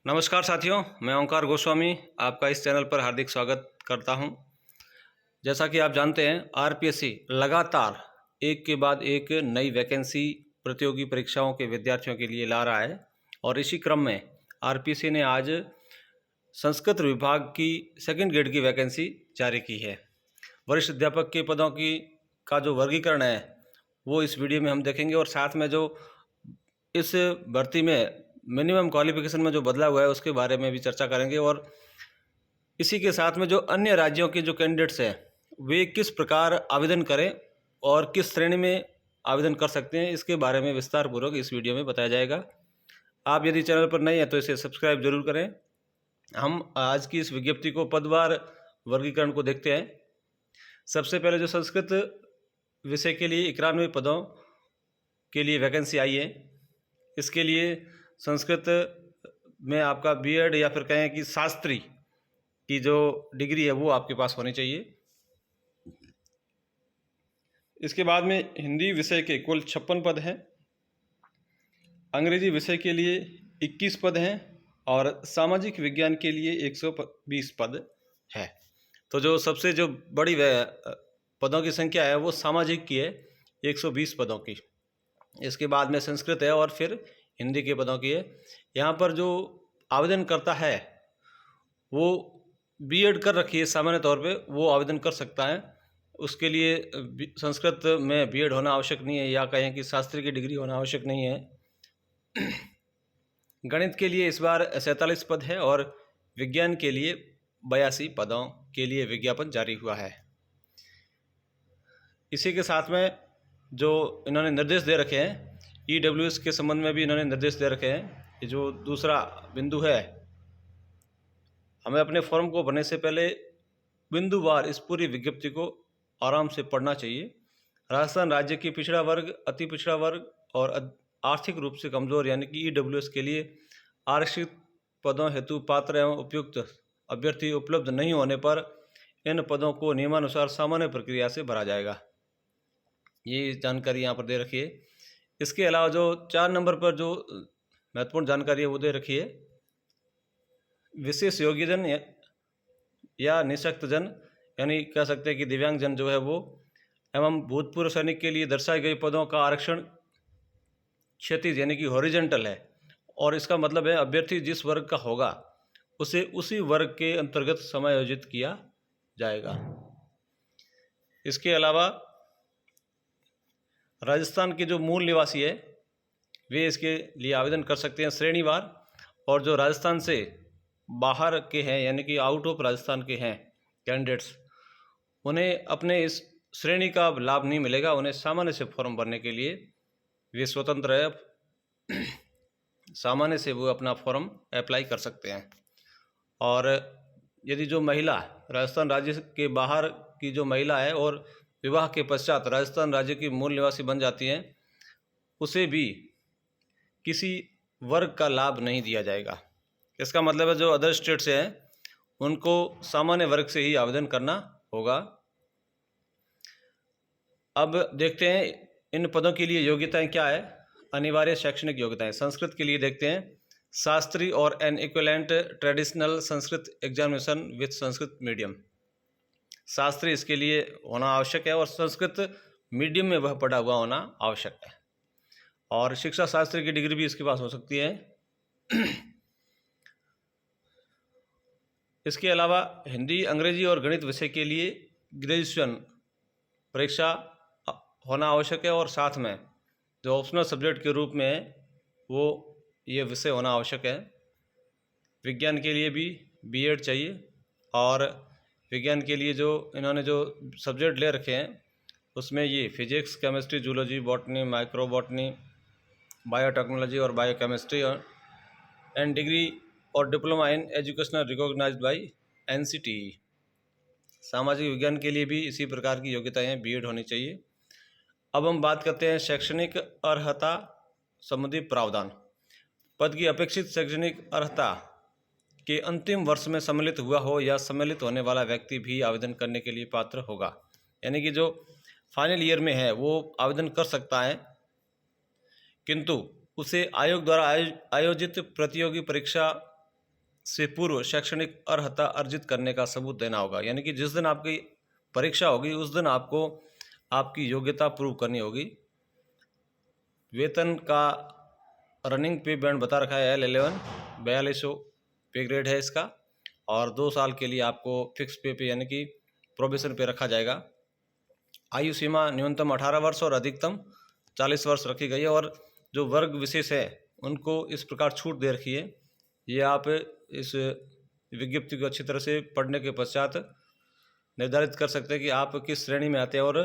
नमस्कार साथियों, मैं ओंकार गोस्वामी आपका इस चैनल पर हार्दिक स्वागत करता हूं। जैसा कि आप जानते हैं, आरपीएससी लगातार एक के बाद एक नई वैकेंसी प्रतियोगी परीक्षाओं के विद्यार्थियों के लिए ला रहा है और इसी क्रम में आरपीएससी ने आज संस्कृत विभाग की सेकंड ग्रेड की वैकेंसी जारी की है। वरिष्ठ अध्यापक के पदों का जो वर्गीकरण है वो इस वीडियो में हम देखेंगे और साथ में जो इस भर्ती में मिनिमम क्वालिफिकेशन में जो बदलाव हुआ है उसके बारे में भी चर्चा करेंगे और इसी के साथ में जो अन्य राज्यों के जो कैंडिडेट्स हैं वे किस प्रकार आवेदन करें और किस श्रेणी में आवेदन कर सकते हैं इसके बारे में विस्तार पूर्वक इस वीडियो में बताया जाएगा। आप यदि चैनल पर नए हैं तो इसे सब्सक्राइब जरूर करें। हम आज की इस विज्ञप्ति को पदवार वर्गीकरण को देखते हैं। सबसे पहले जो संस्कृत विषय के लिए 91 पदों के लिए वैकेंसी आई है, इसके लिए संस्कृत में आपका बीएड या फिर कहें कि शास्त्री की जो डिग्री है वो आपके पास होनी चाहिए। इसके बाद में हिंदी विषय के कुल 56 पद हैं, अंग्रेजी विषय के लिए 21 पद हैं और सामाजिक विज्ञान के लिए 120 पद है। तो जो सबसे जो बड़ी पदों की संख्या है वो सामाजिक की है, 120 पदों की। इसके बाद में संस्कृत है और फिर हिंदी के पदों की है। यहाँ पर जो आवेदन करता है वो बीएड कर रखी है, सामान्य तौर पे वो आवेदन कर सकता है। उसके लिए संस्कृत में बीएड होना आवश्यक नहीं है या कहें कि शास्त्री की डिग्री होना आवश्यक नहीं है। गणित के लिए इस बार 47 पद है और विज्ञान के लिए 82 पदों के लिए विज्ञापन जारी हुआ है। इसी के साथ में जो इन्होंने निर्देश दे रखे हैं, ईडब्ल्यूएस के संबंध में भी इन्होंने निर्देश दे रखे हैं। ये जो दूसरा बिंदु है, हमें अपने फॉर्म को भरने से पहले बिंदुवार इस पूरी विज्ञप्ति को आराम से पढ़ना चाहिए। राजस्थान राज्य की पिछड़ा वर्ग, अति पिछड़ा वर्ग और आर्थिक रूप से कमजोर यानी कि ईडब्ल्यूएस के लिए आरक्षित पदों हेतु पात्र एवं उपयुक्त अभ्यर्थी उपलब्ध नहीं होने पर इन पदों को नियमानुसार सामान्य प्रक्रिया से भरा जाएगा। ये जानकारी यहाँ पर दे रखी है। इसके अलावा जो 4 नंबर पर जो महत्वपूर्ण जानकारी है वो दे रखी है, विशेष योग्यजन या निःशक्त जन यानी कह सकते हैं कि दिव्यांग जन जो है वो एवं भूतपूर्व सैनिक के लिए दर्शाए गए पदों का आरक्षण क्षैतिज यानी कि हॉरिजॉन्टल है और इसका मतलब है अभ्यर्थी जिस वर्ग का होगा उसे उसी वर्ग के अंतर्गत समायोजित किया जाएगा। इसके अलावा राजस्थान के जो मूल निवासी है वे इसके लिए आवेदन कर सकते हैं श्रेणीवार, और जो राजस्थान से बाहर के हैं यानी कि आउट ऑफ राजस्थान के हैं कैंडिडेट्स, उन्हें अपने इस श्रेणी का लाभ नहीं मिलेगा। उन्हें सामान्य से फॉर्म भरने के लिए वे स्वतंत्र है, सामान्य से वो अपना फॉर्म अप्लाई कर सकते हैं। और यदि जो महिला राजस्थान राज्य के बाहर की जो महिला है और विवाह के पश्चात राजस्थान राज्य की मूल निवासी बन जाती हैं, उसे भी किसी वर्ग का लाभ नहीं दिया जाएगा। इसका मतलब है जो अदर स्टेट से हैं उनको सामान्य वर्ग से ही आवेदन करना होगा। अब देखते हैं इन पदों के लिए योग्यताएं क्या है। अनिवार्य शैक्षणिक योग्यताएं संस्कृत के लिए देखते हैं, शास्त्री और N equivalent traditional Sanskrit examination with Sanskrit medium. Shastri इसके लिए होना आवश्यक है और संस्कृत मीडियम में वह पढ़ा हुआ होना आवश्यक है, और शिक्षा शास्त्री की डिग्री भी इसके पास हो सकती है। इसके अलावा हिंदी, अंग्रेजी और गणित विषय के लिए ग्रेजुएशन परीक्षा होना आवश्यक है और साथ में जो ऑप्शनल सब्जेक्ट के रूप में है वो ये विषय होना आवश्यक है। विज्ञान के लिए भी बीएड चाहिए और विज्ञान के लिए जो इन्होंने जो सब्जेक्ट ले रखे हैं उसमें ये physics, chemistry, zoology, botany, micro botany, biotechnology और बायोकेमिस्ट्री एंड डिग्री और diploma in educational recognised by NCTE. सामाजिक विज्ञान के लिए भी इसी प्रकार की योग्यताएं बीएड होनी चाहिए। अब हम बात करते हैं शैक्षणिक अर्हता संबंधी प्रावधान। पद की अपेक्षित शैक्षणिक अर्हता के अंतिम वर्ष में सम्मिलित हुआ हो या सम्मिलित होने वाला व्यक्ति भी आवेदन करने के लिए पात्र होगा। यानी कि जो फाइनल ईयर में है वो आवेदन कर सकता है, किंतु उसे आयोग द्वारा आयोजित प्रतियोगी परीक्षा से पूर्व शैक्षणिक अर्हता अर्जित करने का सबूत देना होगा। यानी कि जिस दिन आपकी परीक्षा होगी उस दिन आपको आपकी योग्यता प्रूव करनी होगी। वेतन का रनिंग पे बैंड बता रखा है L11 4200 पे ग्रेड है इसका, और 2 साल के लिए आपको फिक्स पे यानी कि प्रोबेशन पे रखा जाएगा। आयु सीमा न्यूनतम 18 वर्ष और अधिकतम 40 वर्ष रखी गई है, और जो वर्ग विशेष है उनको इस प्रकार छूट दे रखी है। ये आप इस विज्ञप्ति को अच्छी तरह से पढ़ने के पश्चात निर्धारित कर सकते हैं कि आप किस श्रेणी में आते हैं और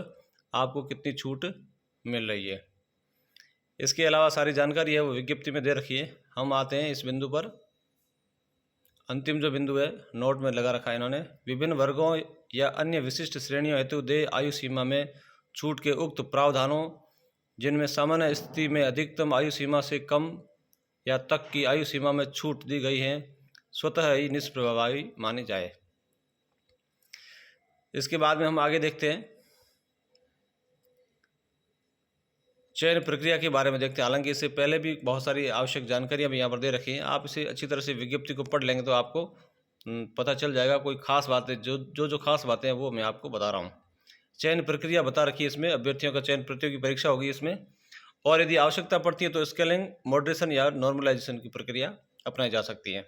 आपको कितनी छूट मिल रही है। इसके अलावा सारी जानकारी है वो विज्ञप्ति में दे रखी है। हम आते हैं इस बिंदु पर, अंतिम जो बिंदु है नोट में लगा रखा है इन्होंने, विभिन्न वर्गों या अन्य विशिष्ट श्रेणियों हेतु देय आयु सीमा में छूट के उक्त प्रावधानों जिनमें सामान्य स्थिति में अधिकतम आयु सीमा से कम या तक की आयु सीमा में छूट दी गई है स्वतः ही निष्प्रभावी मानी जाए। इसके बाद में हम आगे देखते हैं चयन प्रक्रिया के बारे में देखते हैं। हालांकि इससे पहले भी बहुत सारी आवश्यक जानकारियां भी यहाँ पर दे रखी हैं। आप इसे अच्छी तरह से विज्ञप्ति को पढ़ लेंगे तो आपको पता चल जाएगा। कोई खास बातें जो खास बातें हैं वो मैं आपको बता रहा हूँ। चयन प्रक्रिया बता रखी है इसमें, अभ्यर्थियों का चयन प्रतियोगी परीक्षा होगी इसमें, और यदि आवश्यकता पड़ती है तो स्केलिंग, मॉडरेशन या नॉर्मलाइजेशन की प्रक्रिया अपनाई जा सकती है।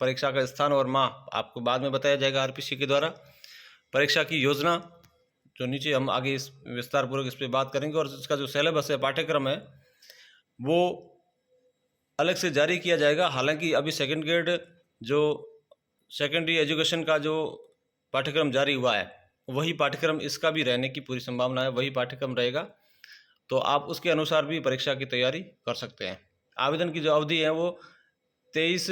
परीक्षा का स्थान और माह आपको बाद में बताया जाएगा RPC के द्वारा। परीक्षा की योजना जो नीचे हम आगे इस विस्तारपूर्वक इस पर बात करेंगे, और इसका जो सिलेबस है, पाठ्यक्रम है, वो अलग से जारी किया जाएगा। हालांकि अभी सेकंड ग्रेड जो सेकेंडरी एजुकेशन का जो पाठ्यक्रम जारी हुआ है वही पाठ्यक्रम इसका भी रहने की पूरी संभावना है, वही पाठ्यक्रम रहेगा। तो आप उसके अनुसार भी परीक्षा की तैयारी कर सकते हैं। आवेदन की जो अवधि है वो 23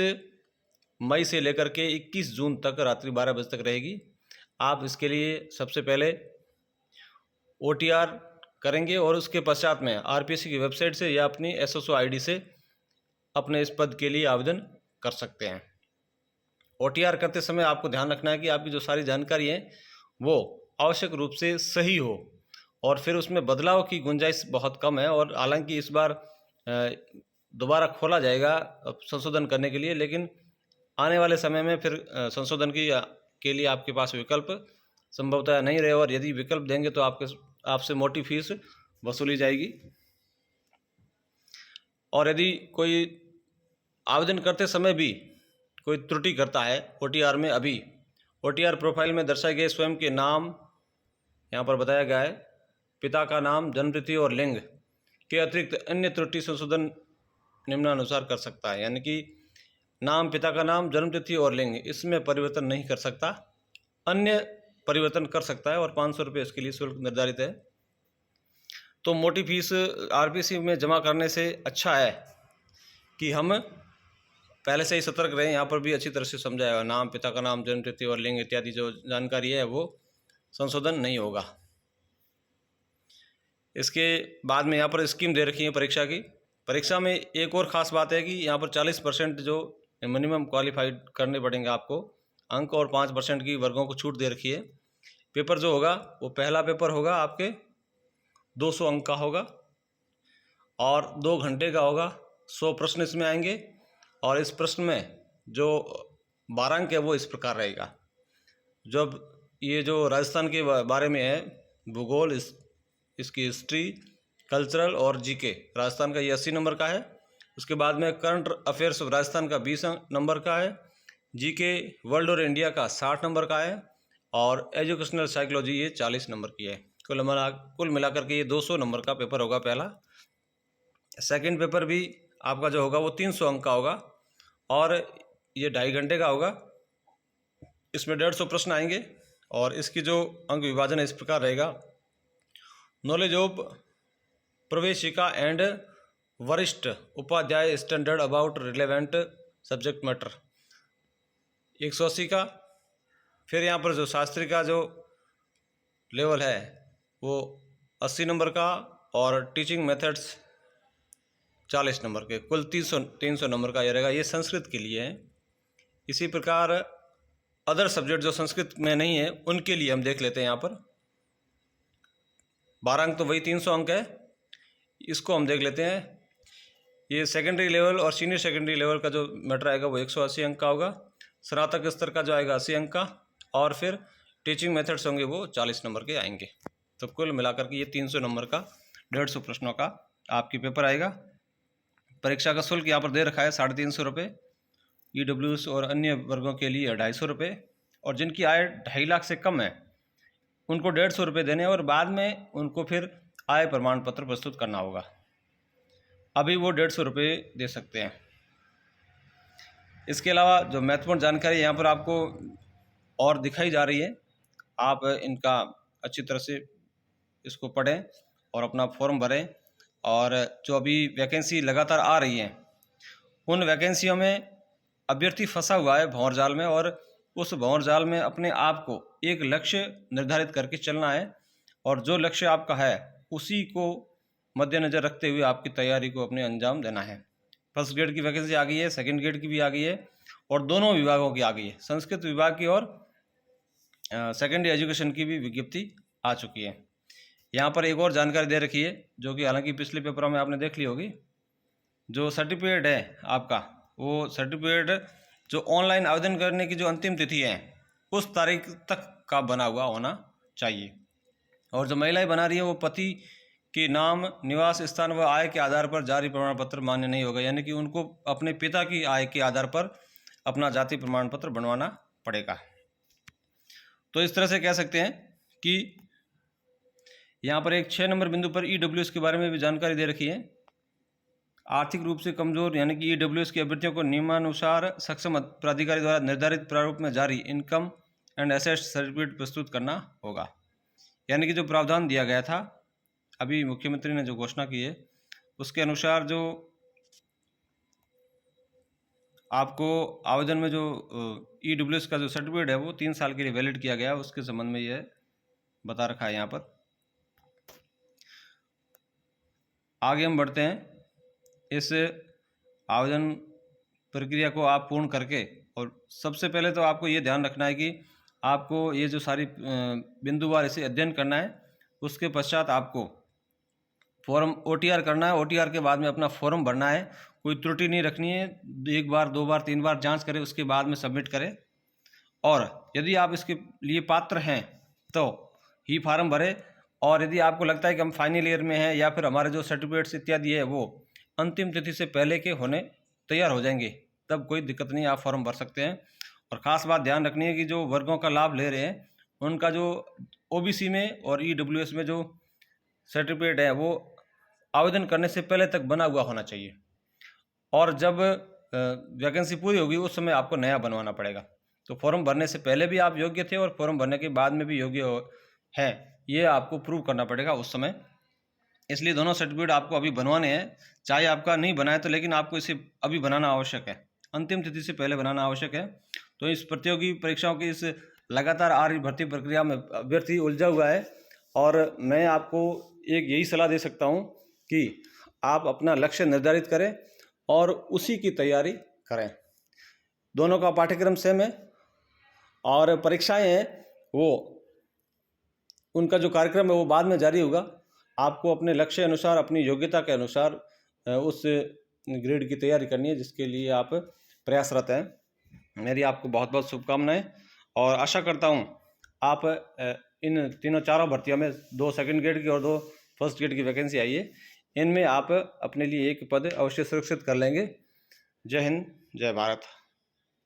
मई से लेकर के 21 जून तक रात्रि 12 बजे तक रहेगी। आप इसके लिए सबसे पहले OTR करेंगे और उसके पश्चात में RPSC की वेबसाइट से या अपनी SSO ID से अपने इस पद के लिए आवेदन कर सकते हैं। OTR करते समय आपको ध्यान रखना है कि आपकी जो सारी जानकारी है वो आवश्यक रूप से सही हो, और फिर उसमें बदलाव की गुंजाइश बहुत कम है। और हालांकि इस बार दोबारा खोला जाएगा संशोधन करने के लिए, लेकिन आने वाले समय में फिर संशोधन के लिए आपके पास विकल्प संभवतः नहीं रहे, और यदि विकल्प देंगे तो आपसे मोटी फीस वसूली जाएगी। और यदि कोई आवेदन करते समय भी कोई त्रुटि करता है OTR में, अभी OTR प्रोफाइल में दर्शाए गए स्वयं के नाम यहाँ पर बताया गया है, पिता का नाम, जन्मतिथि और लिंग के अतिरिक्त अन्य त्रुटि संशोधन निम्नानुसार कर सकता है। यानी कि नाम, पिता का नाम, जन्मतिथि और लिंग, इसमें परिवर्तन नहीं कर सकता, अन्य परिवर्तन कर सकता है, और 500 रुपये इसके लिए शुल्क निर्धारित है। तो मोटी फीस RPC में जमा करने से अच्छा है कि हम पहले से ही सतर्क रहें। यहाँ पर भी अच्छी तरह से समझाया, नाम, पिता का नाम, जन्मतिथि और लिंग इत्यादि जो जानकारी है वो संशोधन नहीं होगा। इसके बाद में यहाँ पर स्कीम दे रखी है परीक्षा की। परीक्षा में एक और ख़ास बात है कि यहाँ पर 40% जो मिनिमम क्वालिफाइड करने पड़ेंगे आपको अंक, और 5% की वर्गों को छूट दे रखी है। पेपर जो होगा वो पहला पेपर होगा आपके 200 अंक का होगा और 2 घंटे का होगा। 100 प्रश्न इसमें आएंगे, और इस प्रश्न में जो 12 अंक है वो इस प्रकार रहेगा। जब ये जो राजस्थान के बारे में है, भूगोल, इसकी हिस्ट्री, कल्चरल और GK, राजस्थान का ये 80 नंबर का है। उसके बाद में करंट अफेयर्स ऑफ राजस्थान का 20 नंबर का है। GK वर्ल्ड और इंडिया का 60 नंबर का है, और एजुकेशनल साइकोलॉजी ये 40 नंबर की है। कुल मिलाकर के ये 200 नंबर का पेपर होगा पहला। सेकंड पेपर भी आपका जो होगा वो 300 अंक का होगा, और ये 2.5 घंटे का होगा। इसमें 150 प्रश्न आएंगे, और इसकी जो अंक विभाजन इस प्रकार रहेगा। नॉलेज ऑफ प्रवेशिका एंड वरिष्ठ उपाध्याय standard about relevant subject matter 180 का। फिर यहाँ पर जो शास्त्री का जो लेवल है वो 80 नंबर का, और टीचिंग मेथड्स 40 नंबर के, कुल 300 नंबर का ये रहेगा। ये संस्कृत के लिए है। इसी प्रकार अदर सब्जेक्ट जो संस्कृत में नहीं है उनके लिए हम देख लेते हैं। यहाँ पर 12 अंक तो वही 300 अंक है, इसको हम देख लेते हैं। ये सेकेंडरी लेवल और सीनियर सेकेंडरी लेवल का जो मैटर आएगा वो 180 अंक का होगा। स्नातक स्तर का जो आएगा 80 अंक का, और फिर टीचिंग मेथड्स होंगे वो 40 नंबर के आएंगे। तो कुल मिलाकर के ये 300 नंबर का 150 प्रश्नों का आपकी पेपर आएगा। परीक्षा का शुल्क यहाँ पर दे रखा है 350 रुपये, EWS और अन्य वर्गों के लिए 250 रुपये, और जिनकी आय 2.5 लाख से कम है उनको 150 रुपये देने, और बाद में उनको फिर आय प्रमाण पत्र प्रस्तुत करना होगा। अभी वो 150 रुपये दे सकते हैं। इसके अलावा जो महत्वपूर्ण जानकारी यहाँ पर आपको और दिखाई जा रही है, आप इनका अच्छी तरह से इसको पढ़ें और अपना फॉर्म भरें। और जो अभी वैकेंसी लगातार आ रही हैं उन वैकेंसियों में अभ्यर्थी फंसा हुआ है भंवर जाल में, और उस भंवर जाल में अपने आप को एक लक्ष्य निर्धारित करके चलना है, और जो लक्ष्य आपका है उसी को मद्देनज़र रखते हुए आपकी तैयारी को अपने अंजाम देना है। फर्स्ट ग्रेड की वैकेंसी आ गई है, सेकंड ग्रेड की भी आ गई है, और दोनों विभागों की आ गई है। संस्कृत विभाग की और सेकेंडरी एजुकेशन की भी विज्ञप्ति आ चुकी है। यहाँ पर एक और जानकारी दे रखी है, जो कि हालांकि पिछले पेपरों में आपने देख ली होगी। जो सर्टिफिकेट है आपका, वो सर्टिफिकेट जो ऑनलाइन आवेदन करने की जो अंतिम तिथि है उस तारीख तक का बना हुआ होना चाहिए। और जो महिलाएं बना रही है वो पति के नाम, निवास स्थान व आय के आधार पर जारी प्रमाण पत्र मान्य नहीं होगा, यानी कि उनको अपने पिता की आय के आधार पर अपना जाति प्रमाण पत्र बनवाना पड़ेगा। तो इस तरह से कह सकते हैं कि यहाँ पर एक 6 नंबर बिंदु पर EWS के बारे में भी जानकारी दे रखी है। आर्थिक रूप से कमजोर यानी कि EWS के अभ्यर्थियों को नियमानुसार सक्षम प्राधिकारी द्वारा निर्धारित प्रारूप में जारी इनकम एंड एसेट सर्टिफिकेट प्रस्तुत करना होगा। यानी कि जो प्रावधान दिया गया था, अभी मुख्यमंत्री ने जो घोषणा की है उसके अनुसार जो आपको आवेदन में जो EWS का जो सर्टिफिकेट है वो 3 साल के लिए वैलिड किया गया, उसके संबंध में यह बता रखा है। यहाँ पर आगे हम बढ़ते हैं। इस आवेदन प्रक्रिया को आप पूर्ण करके, और सबसे पहले तो आपको ये ध्यान रखना है कि आपको ये जो सारी बिंदुवार इसे अध्ययन करना है। उसके पश्चात आपको फॉर्म OTR करना है। OTR के बाद में अपना फॉर्म भरना है। कोई त्रुटि नहीं रखनी है, 1 बार 2 बार 3 बार जांच करें, उसके बाद में सबमिट करें। और यदि आप इसके लिए पात्र हैं तो ही फार्म भरें, और यदि आपको लगता है कि हम फाइनल ईयर में हैं या फिर हमारे जो सर्टिफिकेट्स इत्यादि है वो अंतिम तिथि से पहले के होने तैयार हो जाएंगे, तब कोई दिक्कत नहीं, आप फॉर्म भर सकते हैं। और ख़ास बात ध्यान रखनी है कि जो वर्गों का लाभ ले रहे हैं उनका जो OBC में और EWS में जो सर्टिफिकेट है वो आवेदन करने से पहले तक बना हुआ होना चाहिए, और जब वैकेंसी पूरी होगी उस समय आपको नया बनवाना पड़ेगा। तो फॉर्म भरने से पहले भी आप योग्य थे और फॉर्म भरने के बाद में भी योग्य हैं, ये आपको प्रूव करना पड़ेगा उस समय। इसलिए दोनों सर्टिफिकेट आपको अभी बनवाने हैं, चाहे आपका नहीं बनाए तो, लेकिन आपको इसे अभी बनाना आवश्यक है, अंतिम तिथि से पहले बनाना आवश्यक है। तो इस प्रतियोगी परीक्षाओं की इस लगातार आ रही भर्ती प्रक्रिया में अभ्यर्थी उलझा हुआ है, और मैं आपको एक यही सलाह दे सकता हूँ कि आप अपना लक्ष्य निर्धारित करें और उसी की तैयारी करें। दोनों का पाठ्यक्रम सेम है, और परीक्षाएं हैं वो उनका जो कार्यक्रम है वो बाद में जारी होगा। आपको अपने लक्ष्य अनुसार, अपनी योग्यता के अनुसार उस ग्रेड की तैयारी करनी है जिसके लिए आप प्रयासरत हैं। मेरी आपको बहुत बहुत शुभकामनाएं, और आशा करता हूं आप इन तीनों चारों भर्तियों में 2 सेकंड ग्रेड की और 2 फर्स्ट ग्रेड की वैकेंसी आई है, इनमें आप अपने लिए एक पद अवश्य सुरक्षित कर लेंगे। जय हिंद, जय भारत।